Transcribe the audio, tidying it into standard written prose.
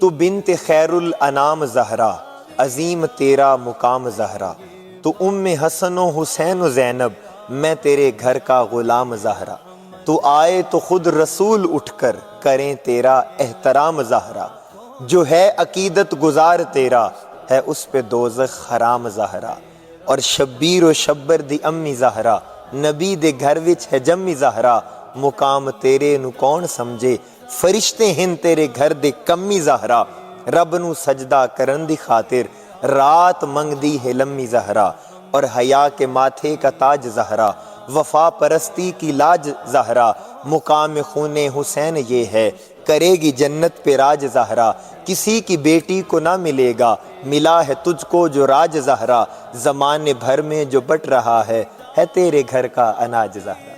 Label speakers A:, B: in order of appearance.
A: تو بنت خیر الانام زہرا، عظیم تیرا مقام زہرا، تو ام حسن و حسین و زینب، میں تیرے گھر کا غلام زہرا، تو آئے تو خود رسول اٹھ کر کریں تیرا احترام زہرا، جو ہے عقیدت گزار تیرا ہے اس پہ دوزخ حرام زہرا، اور شبیر و شبر دی امی زہرا، نبی دے گھر وچ ہے جمی زہرا، مقام تیرے نو کون سمجھے فرشتے ہن تیرے گھر دے کمی زہرا، رب نو سجدہ کرن دی خاطر رات منگ دی ہے لمی زہرا، اور حیا کے ماتھے کا تاج زہرا، وفا پرستی کی لاج زہرا، مقام خون حسین یہ ہے کرے گی جنت پہ راج زہرا، کسی کی بیٹی کو نہ ملے گا ملا ہے تجھ کو جو راج زہرا، زمانے بھر میں جو بٹ رہا ہے تیرے گھر کا اناج زہرا۔